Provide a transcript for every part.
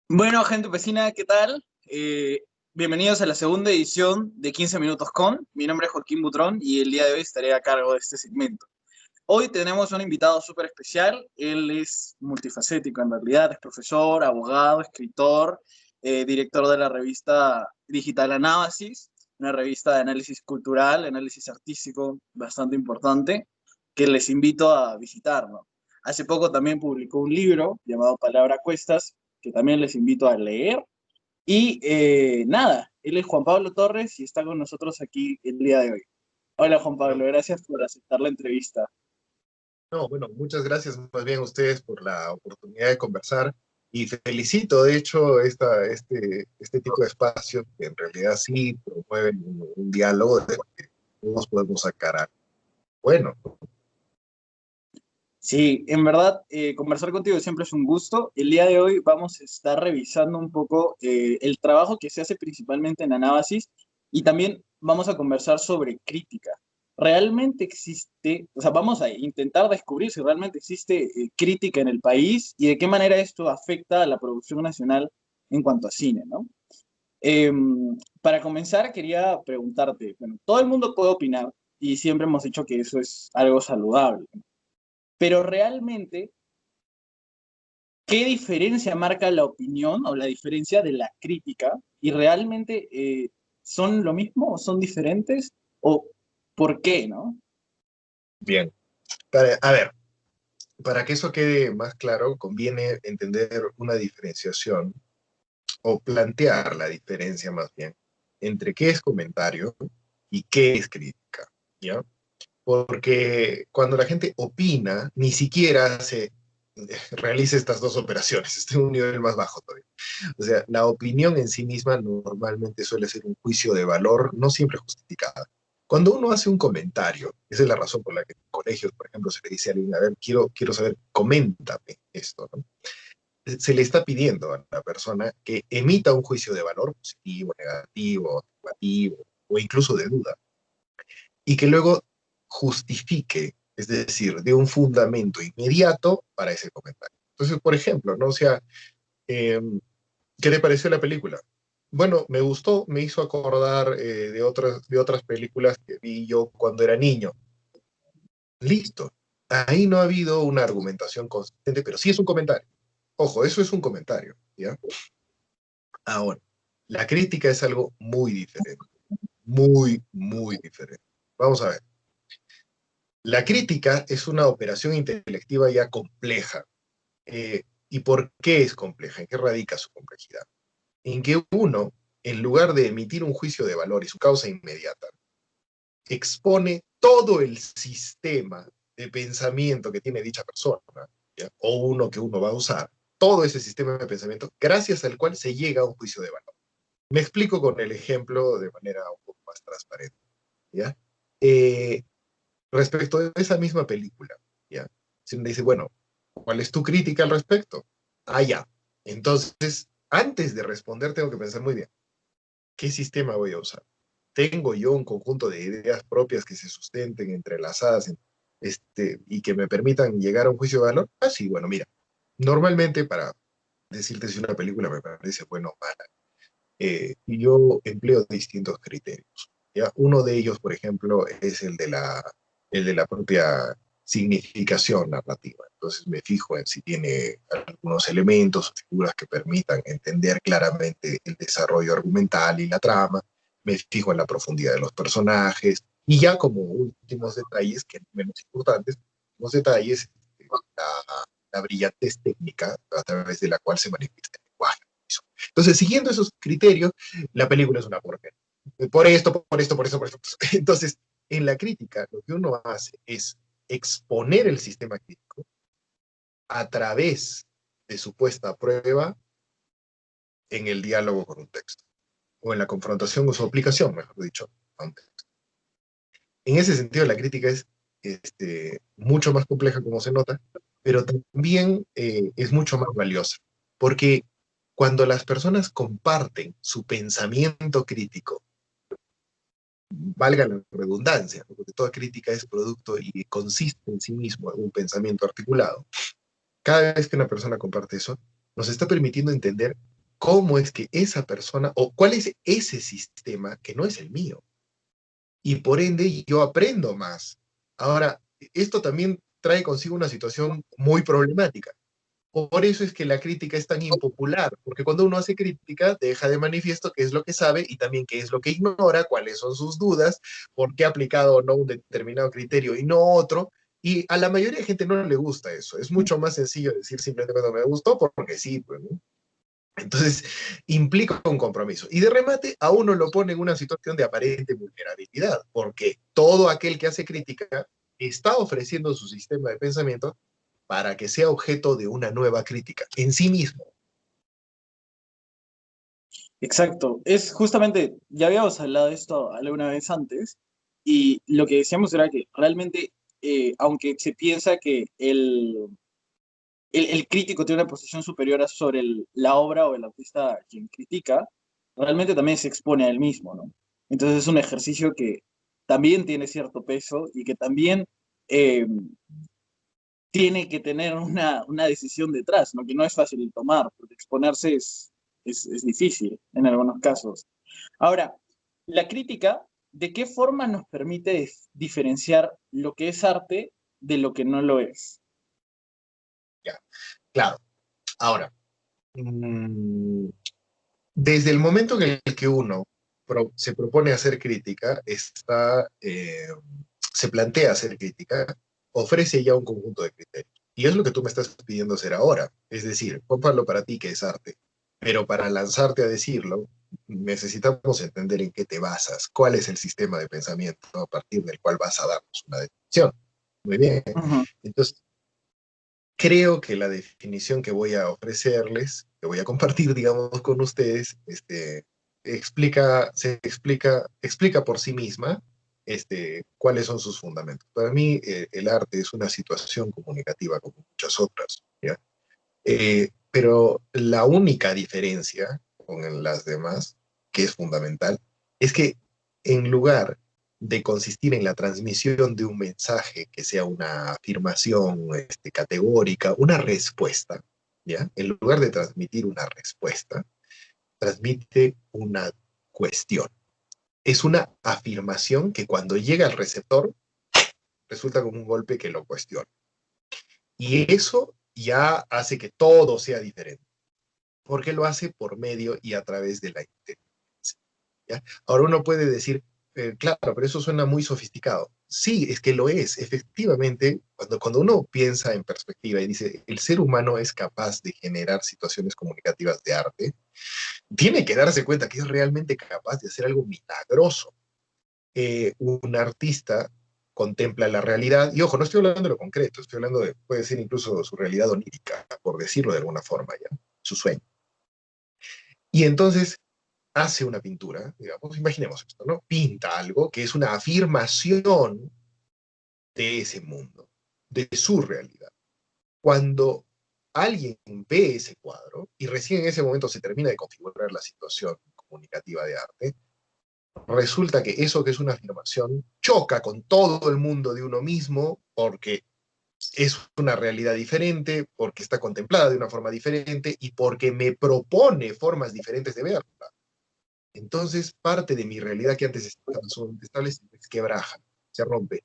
Bueno, gente vecina, ¿qué tal? Bienvenidos a la segunda edición de 15 Minutos con. Mi nombre es Joaquín Butrón y el día de hoy estaré a cargo de este segmento. Hoy tenemos un invitado súper especial. Él es multifacético en realidad, es profesor, abogado, escritor, director de la revista digital Anábasis, una revista de análisis cultural, análisis artístico bastante importante, que les invito a visitar, ¿no? Hace poco también publicó un libro llamado Palabra Cuestas, que también les invito a leer. Y nada, él es Juan Pablo Torres y está con nosotros aquí el día de hoy. Hola Juan Pablo, Bueno, gracias por aceptar la entrevista. no, bueno, muchas gracias más bien a ustedes por la oportunidad de conversar y felicito, de hecho, este tipo de espacios que en realidad sí promueven un diálogo de que todos podemos sacar algo. Bueno, Sí, en verdad, conversar contigo siempre es un gusto. El día de hoy vamos a estar revisando un poco el trabajo que se hace principalmente en Anábasis y también vamos a conversar sobre crítica. ¿Realmente existe, o sea, vamos a intentar descubrir si realmente existe crítica en el país y de qué manera esto afecta a la producción nacional en cuanto a cine, ¿no? Eh, para comenzar, quería preguntarte, bueno, todo el mundo puede opinar y siempre hemos dicho que eso es algo saludable, pero realmente, ¿qué diferencia marca la opinión o la diferencia de la crítica? ¿Y realmente son lo mismo o son diferentes? ¿O por qué, no? bien. A ver, para que eso quede más claro, conviene entender una diferenciación o plantear la diferencia más bien entre qué es comentario y qué es crítica, ¿ya? Porque cuando la gente opina, ni siquiera se realiza estas dos operaciones, está en un nivel más bajo todavía. O sea, la opinión en sí misma normalmente suele ser un juicio de valor, no siempre justificada. Cuando uno hace un comentario, esa es la razón por la que en colegios, por ejemplo, se le dice a alguien, a ver, quiero saber, coméntame esto, ¿no? Se le está pidiendo a la persona que emita un juicio de valor positivo, negativo, negativo o incluso de duda y que luego justifique, es decir, de un fundamento inmediato para ese comentario. Entonces, por ejemplo, ¿no? O sea, eh, ¿qué te pareció la película? Bueno, me gustó, me hizo acordar de otras películas que vi yo cuando era niño. Listo. Ahí no ha habido una argumentación consistente, pero sí es un comentario. Ojo, eso es un comentario, ¿ya? Ahora, la crítica es algo muy diferente, muy, muy diferente. Vamos a ver. La crítica es una operación intelectiva ya compleja. ¿Y por qué es compleja? ¿En qué radica su complejidad? En que uno, en lugar de emitir un juicio de valor y su causa inmediata, expone todo el sistema de pensamiento que tiene dicha persona, ¿ya? O uno que uno va a usar, todo ese sistema de pensamiento, gracias al cual se llega a un juicio de valor. Me explico con el ejemplo de manera un poco más transparente, ¿ya? Eh, Respecto de esa misma película, ¿ya? Si uno dice, bueno, ¿cuál es tu crítica al respecto? Ah, ya. Entonces, antes de responder, tengo que pensar muy bien, ¿qué sistema voy a usar? ¿Tengo yo un conjunto de ideas propias que se sustenten, entrelazadas, y que me permitan llegar a un juicio de valor? Ah, sí, bueno, mira, normalmente para decirte si una película me parece buena o mala, yo empleo distintos criterios. ¿Ya? Uno de ellos, por ejemplo, es el de la propia significación narrativa. Entonces me fijo en si tiene algunos elementos o figuras que permitan entender claramente el desarrollo argumental y la trama. Me fijo en la profundidad de los personajes. Y ya como últimos detalles, que no menos importantes, los detalles, la brillantez técnica a través de la cual se manifiesta el lenguaje. Entonces, siguiendo esos criterios, la película es una porquería. Por esto, por esto, por esto, por esto. Entonces, en la crítica, lo que uno hace es exponer el sistema crítico a través de su puesta a prueba en el diálogo con un texto, o en la confrontación o su aplicación, mejor dicho, a un texto. En ese sentido, la crítica es mucho más compleja, como se nota, pero también es mucho más valiosa, porque cuando las personas comparten su pensamiento crítico, valga la redundancia, porque toda crítica es producto y consiste en sí mismo en un pensamiento articulado. Cada vez que una persona comparte eso, nos está permitiendo entender cómo es que esa persona, o cuál es ese sistema que no es el mío. Y por ende yo aprendo más. Ahora, esto también trae consigo una situación muy problemática. Por eso es que la crítica es tan impopular, porque cuando uno hace crítica, deja de manifiesto qué es lo que sabe y también qué es lo que ignora, cuáles son sus dudas, por qué ha aplicado o no un determinado criterio y no otro. Y a la mayoría de gente no le gusta eso. Es mucho más sencillo decir simplemente no me gustó porque sí, pues, ¿no? Entonces, implica un compromiso. Y de remate, a uno lo pone en una situación de aparente vulnerabilidad, porque todo aquel que hace crítica está ofreciendo su sistema de pensamiento para que sea objeto de una nueva crítica en sí mismo. Exacto. Es justamente, ya habíamos hablado de esto alguna vez antes, y lo que decíamos era que realmente, aunque se piensa que el crítico tiene una posición superior sobre la obra o el artista a quien critica, realmente también se expone a él mismo, ¿no? Entonces es un ejercicio que también tiene cierto peso y que también eh, tiene que tener una decisión detrás, ¿no? Que no es fácil de tomar, porque exponerse es difícil en algunos casos. Ahora, la crítica, ¿de qué forma nos permite diferenciar lo que es arte de lo que no lo es? Ya, claro. Ahora, mmm, desde el momento en el que uno se propone hacer crítica, se plantea hacer crítica, ofrece ya un conjunto de criterios. Y es lo que tú me estás pidiendo hacer ahora. Es decir, cómpralo para ti que es arte. Pero para lanzarte a decirlo, necesitamos entender en qué te basas, cuál es el sistema de pensamiento a partir del cual vas a darnos una definición. Muy bien. Ujú. Entonces, creo que la definición que voy a ofrecerles, que voy a compartir, digamos, con ustedes, explica por sí misma cuáles son sus fundamentos. Para mí, el arte es una situación comunicativa como muchas otras, ¿ya? Pero la única diferencia con las demás, que es fundamental, es que en lugar de consistir en la transmisión de un mensaje que sea una afirmación categórica, una respuesta, ¿ya? En lugar de transmitir una respuesta, transmite una cuestión. Es una afirmación que cuando llega al receptor resulta como un golpe que lo cuestiona. Y eso ya hace que todo sea diferente, porque lo hace por medio y a través de la inteligencia. ¿Ya? Ahora uno puede decir, claro, pero eso suena muy sofisticado. Sí, es que lo es. Efectivamente, cuando uno piensa en perspectiva y dice, el ser humano es capaz de generar situaciones comunicativas de arte, tiene que darse cuenta que es realmente capaz de hacer algo milagroso. Un artista contempla la realidad, y ojo, no estoy hablando de lo concreto, estoy hablando de, puede ser incluso su realidad onírica, por decirlo de alguna forma, ya, su sueño. Y entonces hace una pintura, digamos, imaginemos esto, ¿no? Pinta algo que es una afirmación de ese mundo, de su realidad. Cuando alguien ve ese cuadro y recién en ese momento se termina de configurar la situación comunicativa de arte, resulta que eso que es una afirmación choca con todo el mundo de uno mismo porque es una realidad diferente, porque está contemplada de una forma diferente y porque me propone formas diferentes de verla. Entonces, parte de mi realidad que antes estaba sumamente estable se quebraja, se rompe.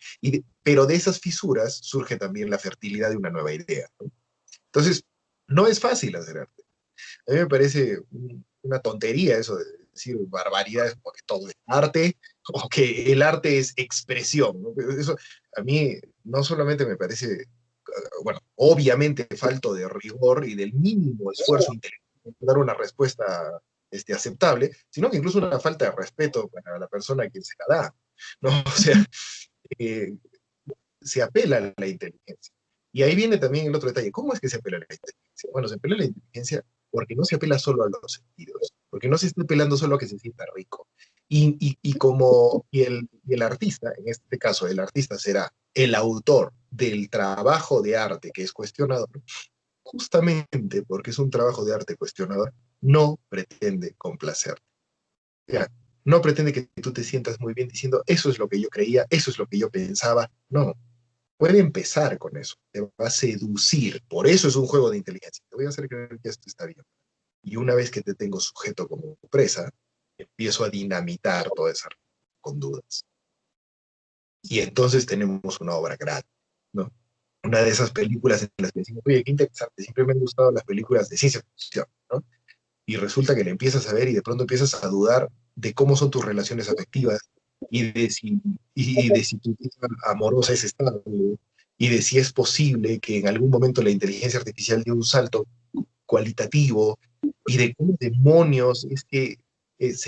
Pero de esas fisuras surge también la fertilidad de una nueva idea, ¿no? Entonces, no es fácil hacer arte. A mí me parece una tontería eso de decir barbaridades como que todo es arte o que el arte es expresión, ¿no? Eso a mí no solamente me parece, bueno, obviamente falto de rigor y del mínimo esfuerzo intelectual para dar una respuesta aceptable, sino que incluso una falta de respeto para la persona a quien se la da, ¿no? O sea, eh, se apela a la inteligencia. Y ahí viene también el otro detalle. ¿Cómo es que se apela a la inteligencia? Bueno, se apela a la inteligencia porque no se apela solo a los sentidos, porque no se está apelando solo a que se sienta rico. Y el artista, en este caso, el artista será el autor del trabajo de arte que es cuestionador, justamente porque es un trabajo de arte cuestionador, no pretende complacer. Ya, no pretende que tú te sientas muy bien diciendo, eso es lo que yo creía, eso es lo que yo pensaba. No, puede empezar con eso, te va a seducir. Por eso es un juego de inteligencia. Te voy a hacer creer que esto está bien. Y una vez que te tengo sujeto como presa, empiezo a dinamitar toda esa con dudas. Y entonces tenemos una obra grande, ¿no? Una de esas películas en las que decimos, oye, qué interesante, siempre me han gustado las películas de ciencia ficción, ¿no? Y resulta que le empiezas a ver y de pronto empiezas a dudar de cómo son tus relaciones afectivas y de si tu vida amorosa es estable y de si es posible que en algún momento la inteligencia artificial dé un salto cualitativo y de cómo demonios es que nos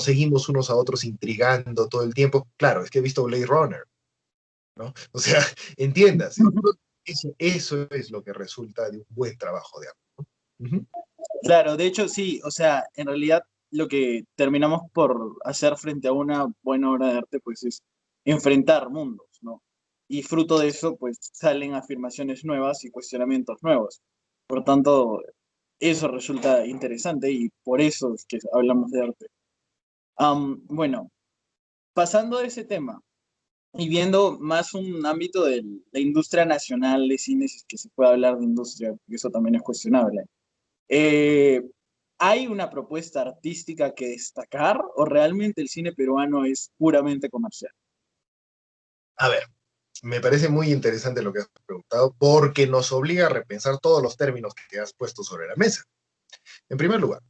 seguimos unos a otros intrigando todo el tiempo. Claro, es que he visto Blade Runner, ¿no? O sea, entiéndase, eso es lo que resulta de un buen trabajo de arte. Uh-huh. Claro, de hecho sí, o sea, en realidad lo que terminamos por hacer frente a una buena obra de arte, pues es enfrentar mundos, ¿no? Y fruto de eso, pues salen afirmaciones nuevas y cuestionamientos nuevos. Por tanto, eso resulta interesante y por eso es que hablamos de arte. Bueno, pasando de ese tema y viendo más un ámbito de la industria nacional de cine, si es que se puede hablar de industria, porque eso también es cuestionable. Eh, ¿Hay una propuesta artística que destacar o realmente el cine peruano es puramente comercial? A ver, me parece muy interesante lo que has preguntado porque nos obliga a repensar todos los términos que has puesto sobre la mesa. En primer lugar,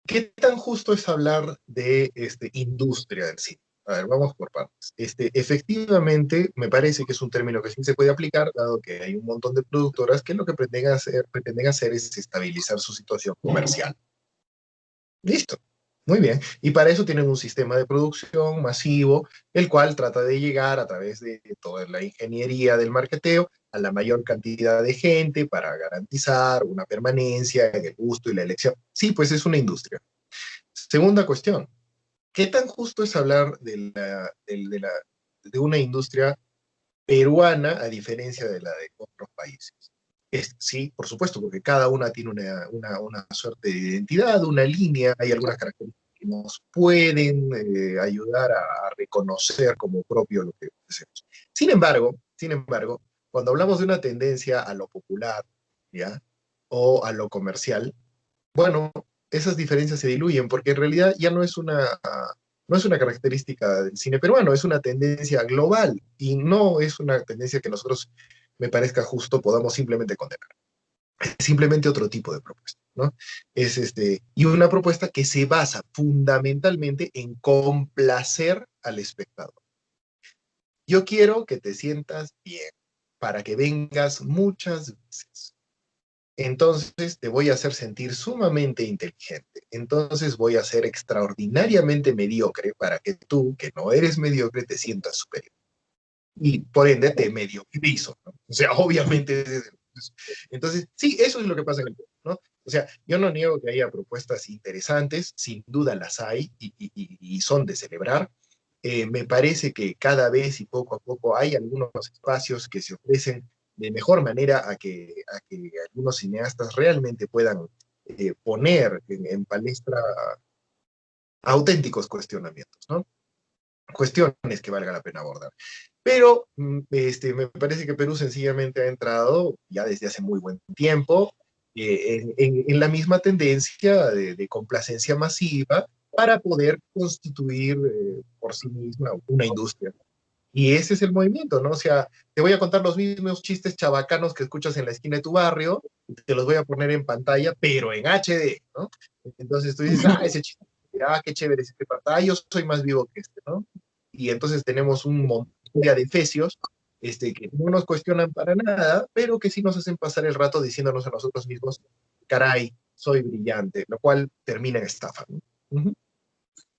¿qué tan justo es hablar de industria del cine? A ver, vamos por partes. Efectivamente, me parece que es un término que sí se puede aplicar, dado que hay un montón de productoras que lo que pretenden hacer es estabilizar su situación comercial. Listo. Muy bien. Y para eso tienen un sistema de producción masivo, el cual trata de llegar a través de toda la ingeniería del marketeo a la mayor cantidad de gente para garantizar una permanencia en el gusto y la elección. Sí, pues es una industria. Segunda cuestión, ¿qué tan justo es hablar de una industria peruana a diferencia de la de otros países? Sí, por supuesto, porque cada una tiene una suerte de identidad, una línea, hay algunas características que nos pueden ayudar a reconocer como propio lo que hacemos. Sin embargo, cuando hablamos de una tendencia a lo popular, ¿ya? O a lo comercial, bueno, esas diferencias se diluyen porque en realidad ya no es una característica del cine peruano, es una tendencia global y no es una tendencia que nosotros, me parezca justo, podamos simplemente condenar. Es simplemente otro tipo de propuesta, ¿no? Y una propuesta que se basa fundamentalmente en complacer al espectador. Yo quiero que te sientas bien para que vengas muchas veces. Entonces te voy a hacer sentir sumamente inteligente. Entonces voy a ser extraordinariamente mediocre para que tú, que no eres mediocre, te sientas superior. Y por ende te mediocrizo, ¿no? O sea, obviamente. Entonces, sí, eso es lo que pasa en el mundo, ¿no? O sea, yo no niego que haya propuestas interesantes, sin duda las hay y son de celebrar. Me parece que cada vez y poco a poco hay algunos espacios que se ofrecen de mejor manera a que algunos cineastas realmente puedan poner en palestra auténticos cuestionamientos, ¿no? Cuestiones que valga la pena abordar. Pero me parece que Perú sencillamente ha entrado ya desde hace muy buen tiempo en la misma tendencia de complacencia masiva para poder constituir por sí misma una industria. Y ese es el movimiento, ¿no? O sea, te voy a contar los mismos chistes chabacanos que escuchas en la esquina de tu barrio, y te los voy a poner en pantalla, pero en HD, ¿no? Entonces tú dices, ese chiste, qué chévere es este pantalla, yo soy más vivo que este, ¿no? Y entonces tenemos un montón de adefesios que no nos cuestionan para nada, pero que sí nos hacen pasar el rato diciéndonos a nosotros mismos, caray, soy brillante, lo cual termina en estafa, ¿no? Uh-huh.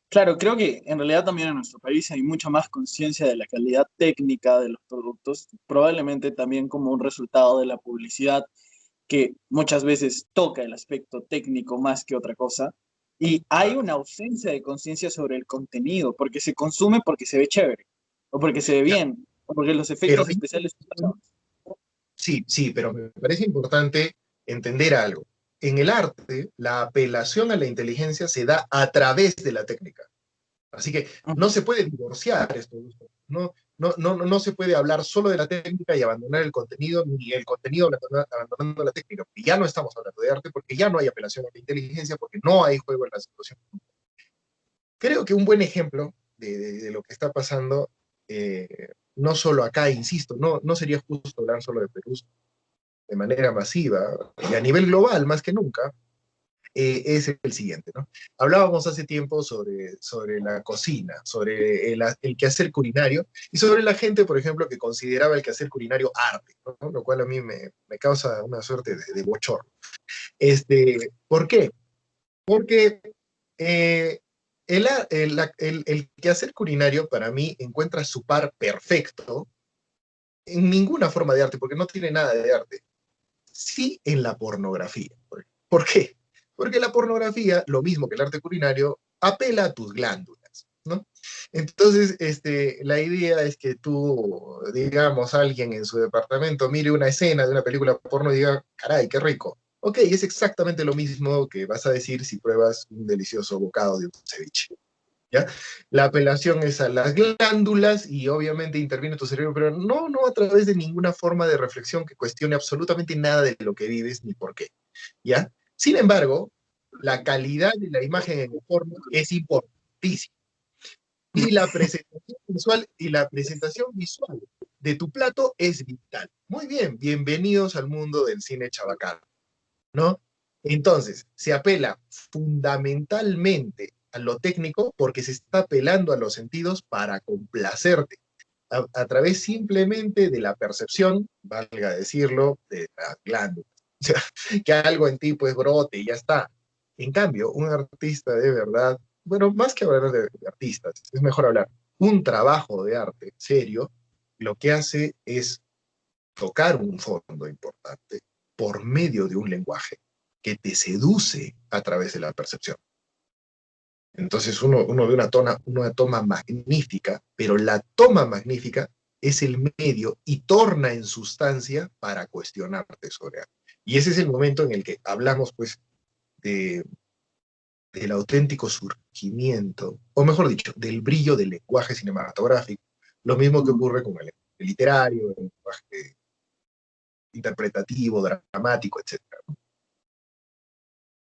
Claro, creo que en realidad también en nuestro país hay mucha más conciencia de la calidad técnica de los productos, probablemente también como un resultado de la publicidad que muchas veces toca el aspecto técnico más que otra cosa. Y hay una ausencia de conciencia sobre el contenido, porque se consume porque se ve chévere, o porque se ve Ya, bien, o porque los pero efectos especiales son chéveres. sí, sí, pero me parece importante entender algo. En el arte, la apelación a la inteligencia se da a través de la técnica. Así que no se puede divorciar esto, ¿no? No se puede hablar solo de la técnica y abandonar el contenido, ni el contenido abandonando la técnica, porque ya no estamos hablando de arte, porque ya no hay apelación a la inteligencia, porque no hay juego en la situación. Creo que un buen ejemplo de lo que está pasando, no solo acá, insisto, no sería justo hablar solo de Perú de manera masiva y a nivel global más que nunca, es el siguiente, ¿no? Hablábamos hace tiempo sobre la cocina, sobre el quehacer culinario y sobre la gente, por ejemplo, que consideraba el quehacer culinario arte, ¿no? Lo cual a mí me causa una suerte de bochorno. ¿Por qué? Porque eh, el quehacer culinario para mí encuentra su par perfecto en ninguna forma de arte, porque no tiene nada de arte, sí en la pornografía. ¿Por qué? Porque la pornografía, lo mismo que el arte culinario, apela a tus glándulas, ¿no? Entonces, la idea es que tú, digamos, alguien en su departamento mire una escena de una película porno y diga, caray, qué rico. Ok, es exactamente lo mismo que vas a decir si pruebas un delicioso bocado de un ceviche. ¿Ya? La apelación es a las glándulas y obviamente interviene tu cerebro, pero no a través de ninguna forma de reflexión que cuestione absolutamente nada de lo que vives ni por qué, ¿ya? Sin embargo, la calidad de la imagen en el porno es importantísima y la presentación visual de tu plato es vital. Muy bien, bienvenidos al mundo del cine chabacano, ¿no? Entonces, se apela fundamentalmente a lo técnico porque se está apelando a los sentidos para complacerte a través simplemente de la percepción, valga decirlo, de la glándula. O sea, que algo en ti pues brote y ya está. En cambio, un artista de verdad, bueno, más que hablar de artistas, es mejor hablar, un trabajo de arte serio, lo que hace es tocar un fondo importante por medio de un lenguaje que te seduce a través de la percepción. Entonces uno ve una toma magnífica, pero la toma magnífica es el medio y torna en sustancia para cuestionarte sobre algo. Y ese es el momento en el que hablamos, pues, de, del auténtico surgimiento, o mejor dicho, del brillo del lenguaje cinematográfico. Lo mismo que ocurre con el literario, el lenguaje interpretativo, dramático, etcétera.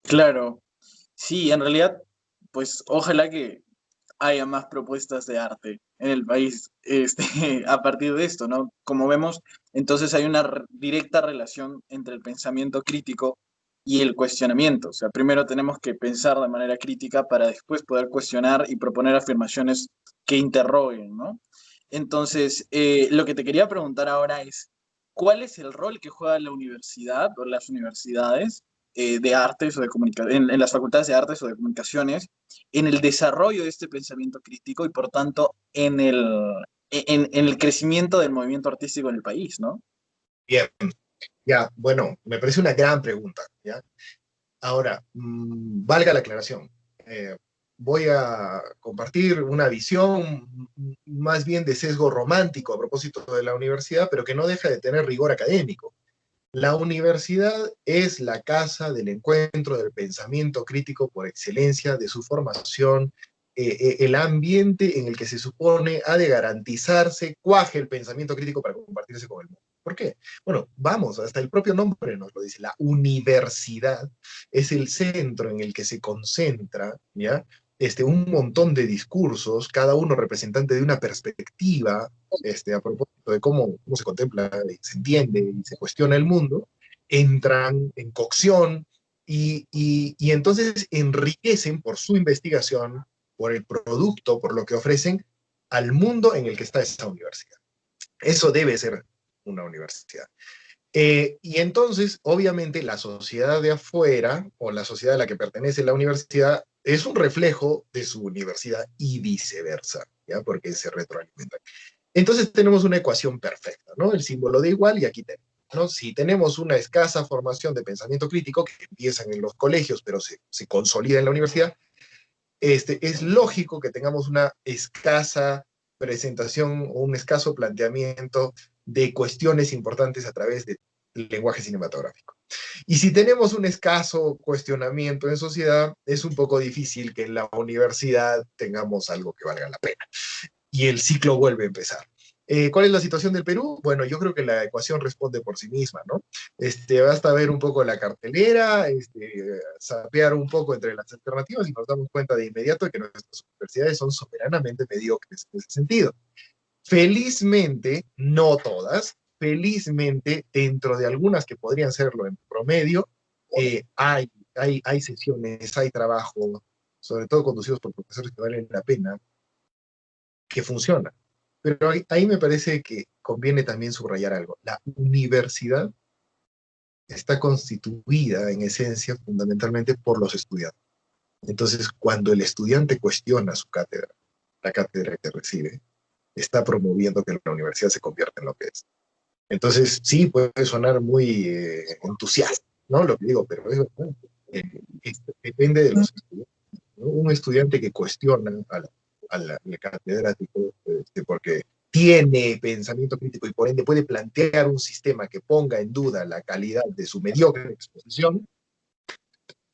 Claro, sí, en realidad, pues ojalá que haya más propuestas de arte en el país a partir de esto, ¿no? Como vemos, entonces hay una directa relación entre el pensamiento crítico y el cuestionamiento. O sea, primero tenemos que pensar de manera crítica para después poder cuestionar y proponer afirmaciones que interroguen, ¿no? Entonces, lo que te quería preguntar ahora es, ¿cuál es el rol que juega la universidad o las universidades de artes o de comunicación, en las facultades de artes o de comunicaciones en el desarrollo de este pensamiento crítico y por tanto en el crecimiento del movimiento artístico en el país, ¿no? Bien, ya, bueno, me parece una gran pregunta, ¿ya? Ahora, valga la aclaración. Eh, Voy a compartir una visión más bien de sesgo romántico a propósito de la universidad, pero que no deja de tener rigor académico. La universidad es la casa del encuentro del pensamiento crítico por excelencia, de su formación, el ambiente en el que se supone ha de garantizarse, cuaje el pensamiento crítico para compartirse con el mundo. ¿Por qué? Bueno, vamos, hasta el propio nombre nos lo dice, la universidad es el centro en el que se concentra, ¿ya? Un montón de discursos, cada uno representante de una perspectiva, a propósito de cómo se contempla, se entiende y se cuestiona el mundo, entran en cocción y entonces enriquecen por su investigación, por el producto, por lo que ofrecen al mundo en el que está esa universidad. Eso debe ser una universidad. Y entonces, obviamente, la sociedad de afuera, o la sociedad a la que pertenece la universidad, es un reflejo de su universidad y viceversa, ¿ya? Porque se retroalimentan. Entonces tenemos una ecuación perfecta, ¿no? El símbolo de igual y aquí tenemos, ¿no? Si tenemos una escasa formación de pensamiento crítico, que empiezan en los colegios, pero se consolida en la universidad, es lógico que tengamos una escasa presentación o un escaso planteamiento de cuestiones importantes a través del lenguaje cinematográfico. Y si tenemos un escaso cuestionamiento en sociedad, es un poco difícil que en la universidad tengamos algo que valga la pena. Y el ciclo vuelve a empezar. ¿Cuál es la situación del Perú? Bueno, yo creo que la ecuación responde por sí misma, ¿no? Basta ver un poco la cartelera, sapear un poco entre las alternativas y nos damos cuenta de inmediato de que nuestras universidades son soberanamente mediocres en ese sentido. Felizmente, no todas, felizmente, dentro de algunas que podrían serlo en promedio, hay sesiones, hay trabajo, sobre todo conducidos por profesores que valen la pena, que funcionan. Pero ahí me parece que conviene también subrayar algo. La universidad está constituida en esencia fundamentalmente por los estudiantes. Entonces, cuando el estudiante cuestiona su cátedra, la cátedra que recibe, está promoviendo que la universidad se convierta en lo que es. Entonces, sí, puede sonar muy entusiasta, ¿no? Lo que digo, pero eh, depende de los estudiantes, ¿no? Un estudiante que cuestiona al catedrático porque tiene pensamiento crítico y por ende puede plantear un sistema que ponga en duda la calidad de su mediocre exposición.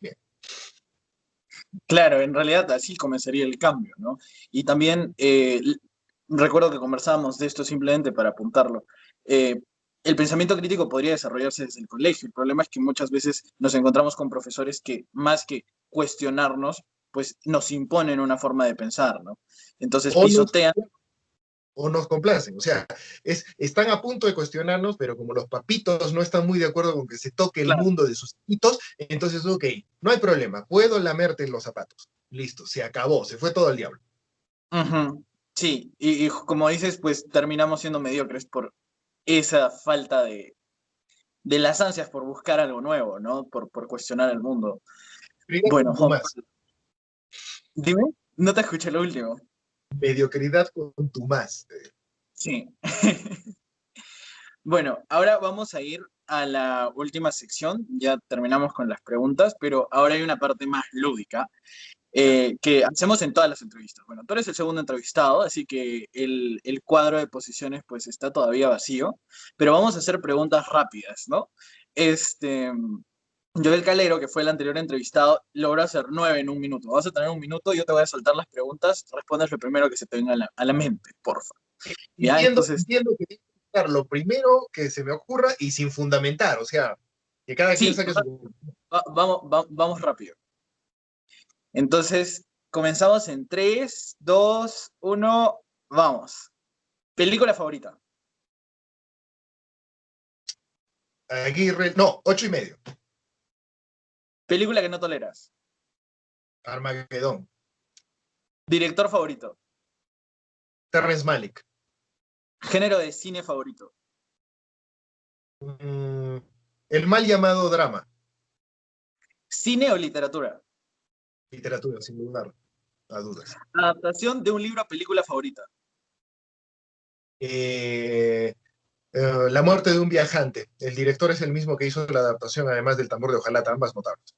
Bien. Claro, en realidad así comenzaría el cambio, ¿no? Y también recuerdo que conversábamos de esto simplemente para apuntarlo. El pensamiento crítico podría desarrollarse desde el colegio. El problema es que muchas veces nos encontramos con profesores que, más que cuestionarnos, pues nos imponen una forma de pensar, ¿no? Entonces O nos, pisotean. o nos complacen, o sea, están a punto de cuestionarnos, pero como los papitos no están muy de acuerdo con que se toque el Claro. mundo de sus hijitos, entonces, ok, no hay problema, puedo lamerte en los zapatos. Listo, se acabó, se fue todo al diablo. Ujú. Sí, y como dices, pues terminamos siendo mediocres por esa falta de las ansias por buscar algo nuevo, ¿no? Por cuestionar el mundo. Mediocridad Bueno, con tu Juan, más, dime, no te escuché lo último. mediocridad con tu más. Sí. Bueno, ahora vamos a ir a la última sección. Ya terminamos con las preguntas, pero ahora hay una parte más lúdica que hacemos en todas las entrevistas. Bueno, tú eres el segundo entrevistado, así que el cuadro de posiciones pues está todavía vacío, pero vamos a hacer preguntas rápidas, ¿no? Este, Joel Calero, que fue el anterior entrevistado, logró hacer 9 en un minuto. Vas a tener un minuto, yo te voy a soltar las preguntas, respondes lo primero que se te venga a la mente, porfa. ¿Ya? Entonces, Entiendo que tengo que buscar lo primero que se me ocurra y sin fundamentar, o sea, que cada quien sí, saque su... vamos rápido. Entonces, comenzamos en 3, 2, 1, vamos. Película favorita. Aguirre, no, 8:30. Película que no toleras. Armagedón. Director favorito. Terrence Malick. Género de cine favorito. Mm, el mal llamado drama. Cine o literatura. Literatura, sin lugar a dudas. Adaptación de un libro a película favorita. Eh, La muerte de un viajante. El director es el mismo que hizo la adaptación, además del tambor de Ojalata, ambas notables.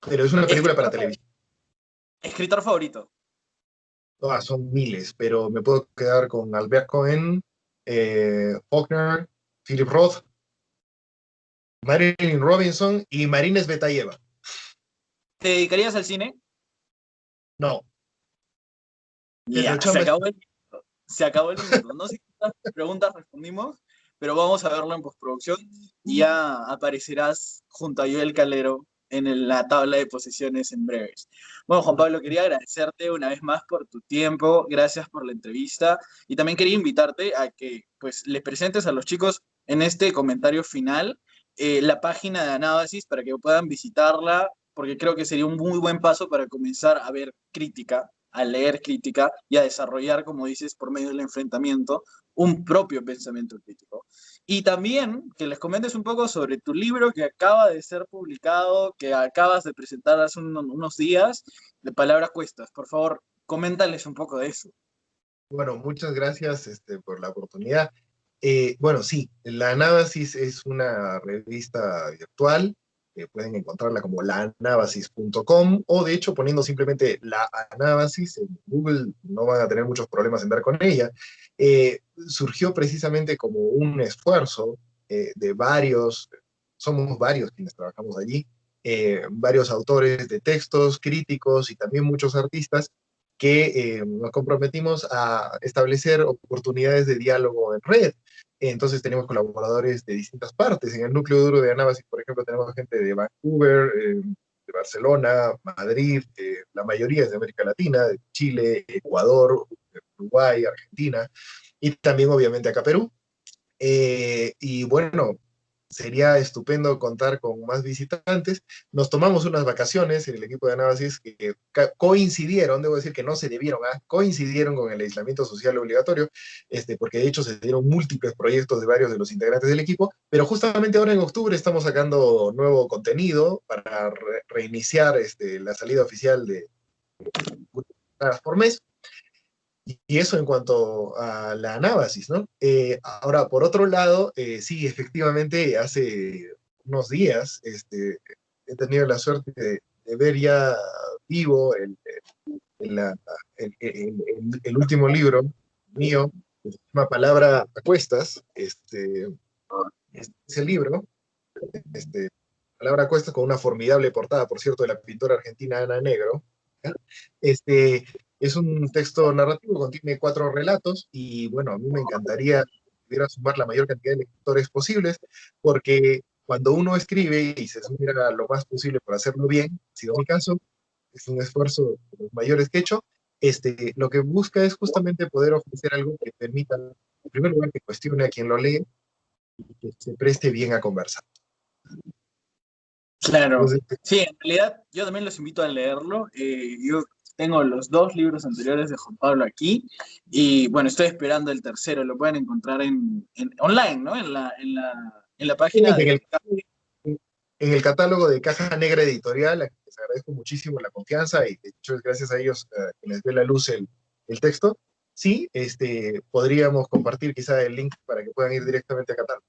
Pero es una película para Escritor, televisión. escritor favorito. Son miles, pero me puedo quedar con Albert Cohen, Faulkner, Philip Roth, Marilyn Robinson y Marina Svetaeva. ¿Te dedicarías al cine? No, pero Ya, se chamba es... acabó se acabó el minuto. No sé cuántas preguntas respondimos, pero vamos a verlo en postproducción y ya aparecerás junto a Joel Calero en la tabla de posiciones en breves. Bueno, Juan Pablo, quería agradecerte una vez más por tu tiempo, gracias por la entrevista y también quería invitarte a que pues les presentes a los chicos en este comentario final la página de Anábasis para que puedan visitarla, porque creo que sería un muy buen paso para comenzar a ver crítica, a leer crítica y a desarrollar, como dices, por medio del enfrentamiento, un propio pensamiento crítico. Y también que les comentes un poco sobre tu libro que acaba de ser publicado, que acabas de presentar hace unos días, de Palabras Cuestas. Por favor, coméntales un poco de eso. Bueno, muchas gracias por la oportunidad. Bueno, sí, la Anábasis es una revista virtual. Pueden encontrarla como laanabasis.com o de hecho poniendo simplemente la Anábasis en Google no van a tener muchos problemas en dar con ella. Surgió precisamente como un esfuerzo de varios, somos varios quienes trabajamos allí, varios autores de textos, críticos y también muchos artistas que nos comprometimos a establecer oportunidades de diálogo en red. Entonces tenemos colaboradores de distintas partes. En el núcleo duro de Anábasis, por ejemplo, tenemos gente de Vancouver, de Barcelona, Madrid, la mayoría es de América Latina, de Chile, Ecuador, Uruguay, Argentina, y también obviamente acá Perú. Y bueno, sería estupendo contar con más visitantes. Nos tomamos unas vacaciones en el equipo de análisis que coincidieron, debo decir que no se debieron, coincidieron con el aislamiento social obligatorio, porque de hecho se dieron múltiples proyectos de varios de los integrantes del equipo, pero justamente ahora en octubre estamos sacando nuevo contenido para reiniciar la salida oficial de horas por mes. Y eso en cuanto a la anábasis, ¿no? Ahora, por otro lado, sí, efectivamente, hace unos días he tenido la suerte de ver ya vivo el último libro mío, que se llama Palabra a Cuestas. Ese libro, este, Palabra a Cuestas, con una formidable portada, por cierto, de la pintora argentina Ana Negro. ¿Ya? Es un texto narrativo, contiene 4 relatos y bueno, a mí me encantaría que pudiera sumar la mayor cantidad de lectores posibles, porque cuando uno escribe y se esmera lo más posible por hacerlo bien, ha sido mi caso, es un esfuerzo de los mayores que he hecho, lo que busca es justamente poder ofrecer algo que permita, en primer lugar, que cuestione a quien lo lee y que se preste bien a conversar. Claro, Entonces, sí, en realidad yo también los invito a leerlo. Yo tengo los 2 libros anteriores de Juan Pablo aquí y bueno, estoy esperando el tercero. Lo pueden encontrar en online, ¿no? En la página en de... el, en el catálogo de Caja Negra Editorial, a quien les agradezco muchísimo la confianza y de hecho es gracias a ellos que les dé la luz el texto. Sí, podríamos compartir quizá el link para que puedan ir directamente a catálogo.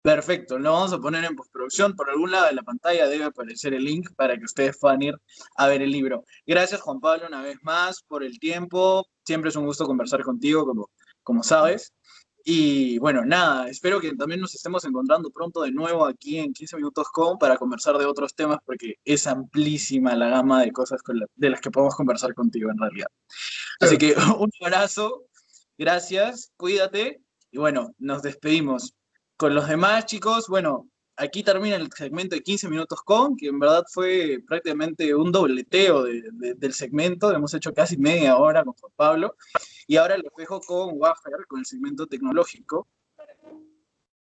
Perfecto, lo vamos a poner en postproducción. Por algún lado de la pantalla debe aparecer el link para que ustedes puedan ir a ver el libro. Gracias, Juan Pablo, una vez más por el tiempo. Siempre es un gusto conversar contigo, como sabes. Y bueno, nada, espero que también nos estemos encontrando pronto de nuevo aquí en 15 Minutos con para conversar de otros temas, porque es amplísima la gama de cosas de las que podemos conversar contigo en realidad. Así Claro. que un abrazo, gracias, cuídate y bueno, nos despedimos. Con los demás chicos, bueno, aquí termina el segmento de 15 minutos con, que en verdad fue prácticamente un dobleteo del segmento, hemos hecho casi media hora con Juan Pablo, y ahora los dejo con Waffer, con el segmento tecnológico,